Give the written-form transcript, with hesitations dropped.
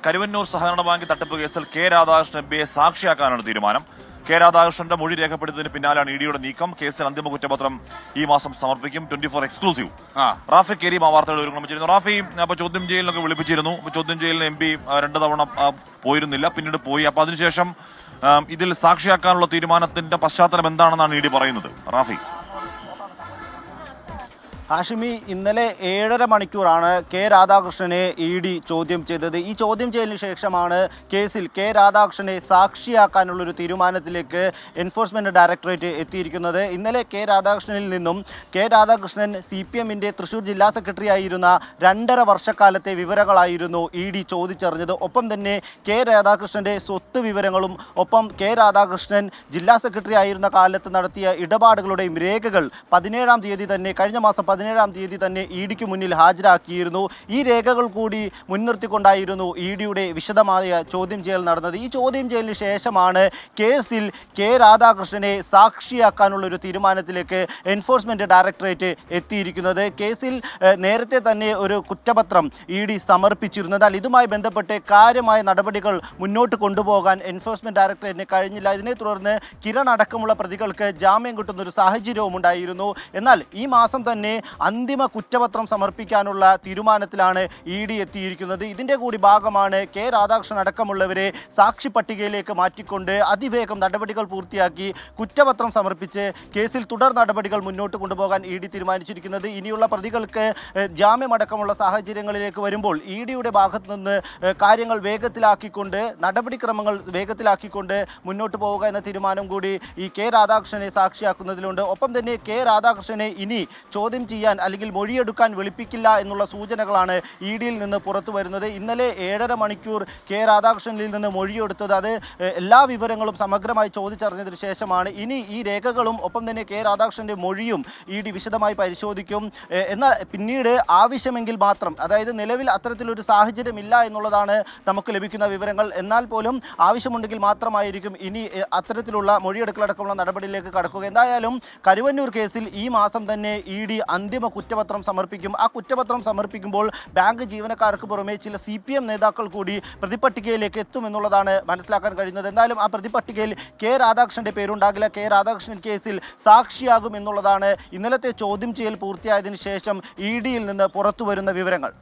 കരുവന്നൂർ സഹകരണ ബാങ്ക് തട്ടിപ്പ് കേസിൽ കെ രാധാകൃഷ്ണൻ എംപിയെ സാക്ഷിയാക്കാനാണ് തീരുമാനം. കെ രാധാകൃഷ്ണന്റെ മൊഴി രേഖപ്പെടുത്തിയതിന് പിന്നാലെയാണ് ഇഡിയുടെ നീക്കം. കേസിൽ അന്തിമ കുറ്റപത്രം ഈ മാസം സമർപ്പിക്കും. 24 എക്സ്ക്ലൂസീവ്. റാഫി കരീം ആ വാർത്തകൾ ഒരുങ്ങുന്നു. റാഫി ചോദ്യം ചെയ്യലിനൊക്കെ വിളിപ്പിച്ചിരുന്നു. ചോദ്യം ചെയ്യലിന് എംപി 2 തവണ പോയിരുന്നില്ല, പിന്നീട് പോയി. അപ്പൊ അതിനുശേഷം ഇതിൽ സാക്ഷിയാക്കാനുള്ള തീരുമാനത്തിന്റെ പശ്ചാത്തലം എന്താണെന്നാണ് ഇഡി പറയുന്നത്. റാഫി. ഹാഷിമി, ഇന്നലെ 7.5 മണിക്കൂറാണ് കെ രാധാകൃഷ്ണനെ ഇഡി ചോദ്യം ചെയ്തത്. ഈ ചോദ്യം ചെയ്യലിന് ശേഷമാണ് കേസിൽ കെ രാധാകൃഷ്ണനെ സാക്ഷിയാക്കാനുള്ളൊരു തീരുമാനത്തിലേക്ക് എൻഫോഴ്സ്മെന്റ് ഡയറക്ടറേറ്റ് എത്തിയിരിക്കുന്നത്. ഇന്നലെ കെ രാധാകൃഷ്ണനിൽ നിന്നും കെ രാധാകൃഷ്ണൻ CPMന്റെ തൃശൂർ ജില്ലാ സെക്രട്ടറി ആയിരുന്ന 2.5 വർഷക്കാലത്തെ വിവരങ്ങളായിരുന്നു ഇഡി ചോദിച്ചറിഞ്ഞത്. ഒപ്പം തന്നെ കെ രാധാകൃഷ്ണന്റെ സ്വത്ത് വിവരങ്ങളും ഒപ്പം കെ രാധാകൃഷ്ണൻ ജില്ലാ സെക്രട്ടറി ആയിരുന്ന കാലത്ത് നടത്തിയ ഇടപാടുകളുടെയും രേഖകൾ 17-ാം തീയതി തന്നെ, കഴിഞ്ഞ മാസം 17-ാം തീയതി തന്നെ ഇഡിക്ക് മുന്നിൽ ഹാജരാക്കിയിരുന്നു. ഈ രേഖകൾ കൂടി മുൻനിർത്തിക്കൊണ്ടായിരുന്നു ഇഡിയുടെ വിശദമായ ചോദ്യം ചെയ്യൽ നടന്നത്. ഈ ചോദ്യം ചെയ്യലിന് ശേഷമാണ് കേസിൽ കെ രാധാകൃഷ്ണനെ സാക്ഷിയാക്കാനുള്ളൊരു തീരുമാനത്തിലേക്ക് എൻഫോഴ്സ്മെന്റ് ഡയറക്ടറേറ്റ് എത്തിയിരിക്കുന്നത്. കേസിൽ നേരത്തെ തന്നെ ഒരു കുറ്റപത്രം ഇഡി സമർപ്പിച്ചിരുന്നു. എന്നാൽ ഇതുമായി ബന്ധപ്പെട്ട് കാര്യമായ നടപടികൾ മുന്നോട്ട് കൊണ്ടുപോകാൻ എൻഫോഴ്സ്മെന്റ് ഡയറക്ടറേറ്റിന് കഴിഞ്ഞില്ല. ഇതിനെ തുടർന്ന് കിരൺ അടക്കമുള്ള പ്രതികൾക്ക് ജാമ്യം കിട്ടുന്ന ഒരു സാഹചര്യവും ഉണ്ടായിരുന്നു. എന്നാൽ ഈ മാസം തന്നെ അന്തിമ കുറ്റപത്രം സമർപ്പിക്കാനുള്ള തീരുമാനത്തിലാണ് ഇഡി എത്തിയിരിക്കുന്നത്. ഇതിൻ്റെ കൂടി ഭാഗമാണ് കെ രാധാകൃഷ്ണൻ അടക്കമുള്ളവരെ സാക്ഷി പട്ടികയിലേക്ക് മാറ്റിക്കൊണ്ട് അതിവേഗം നടപടികൾ പൂർത്തിയാക്കി കുറ്റപത്രം സമർപ്പിച്ച് കേസിൽ തുടർ നടപടികൾ മുന്നോട്ട് കൊണ്ടുപോകാൻ ഇഡി തീരുമാനിച്ചിരിക്കുന്നത്. ഇനിയുള്ള പ്രതികൾക്ക് ജാമ്യമടക്കമുള്ള സാഹചര്യങ്ങളിലേക്ക് വരുമ്പോൾ ഇഡിയുടെ ഭാഗത്തു നിന്ന് കാര്യങ്ങൾ വേഗത്തിലാക്കിക്കൊണ്ട്, നടപടിക്രമങ്ങൾ വേഗത്തിലാക്കിക്കൊണ്ട് മുന്നോട്ട് പോവുക എന്ന തീരുമാനം കൂടി ഈ കെ രാധാകൃഷ്ണനെ സാക്ഷിയാക്കുന്നതിലുണ്ട്. ഒപ്പം തന്നെ കെ രാധാകൃഷ്ണനെ ഇനി ചോദ്യം ചെയ്യാൻ അല്ലെങ്കിൽ മൊഴിയെടുക്കാൻ വിളിപ്പിക്കില്ല എന്നുള്ള സൂചനകളാണ് ഇഡിയിൽ നിന്ന് പുറത്തു വരുന്നത്. ഇന്നലെ 7.5 മണിക്കൂർ കെ രാധാകൃഷ്ണനിൽ നിന്ന് മൊഴിയെടുത്തത് അത് എല്ലാ വിവരങ്ങളും സമഗ്രമായി ചോദിച്ചറിഞ്ഞതിന് ശേഷമാണ്. ഇനി ഈ രേഖകളും ഒപ്പം തന്നെ കെ രാധാകൃഷ്ണന്റെ മൊഴിയും ഇഡി വിശദമായി പരിശോധിക്കും. എന്നാൽ പിന്നീട് ആവശ്യമെങ്കിൽ മാത്രം, അതായത് നിലവിൽ അത്തരത്തിലൊരു സാഹചര്യമില്ല എന്നുള്ളതാണ് നമുക്ക് ലഭിക്കുന്ന വിവരങ്ങൾ. എന്നാൽ പോലും ആവശ്യമുണ്ടെങ്കിൽ മാത്രമായിരിക്കും ഇനി അത്തരത്തിലുള്ള മൊഴിയെടുക്കലടക്കമുള്ള നടപടിയിലേക്ക് കടക്കുക. എന്തായാലും കരുവന്നൂർ കേസിൽ ഈ മാസം തന്നെ ഇഡി അന്തിമ കുറ്റപത്രം സമർപ്പിക്കും. ആ കുറ്റപത്രം സമർപ്പിക്കുമ്പോൾ ബാങ്ക് ജീവനക്കാർക്ക് പുറമെ ചില CPM നേതാക്കൾ കൂടി പ്രതിപട്ടികയിലേക്ക് എത്തുമെന്നുള്ളതാണ് മനസ്സിലാക്കാൻ കഴിയുന്നത്. എന്തായാലും ആ പ്രതിപട്ടികയിൽ കെ രാധാകൃഷ്ണന്റെ പേരുണ്ടാകില്ല. കെ രാധാകൃഷ്ണൻ കേസിൽ സാക്ഷിയാകും എന്നുള്ളതാണ് ഇന്നലത്തെ ചോദ്യം ചെയ്യൽ പൂർത്തിയായതിനു ശേഷം ഇഡിയിൽ നിന്ന് പുറത്തു വരുന്ന വിവരങ്ങൾ.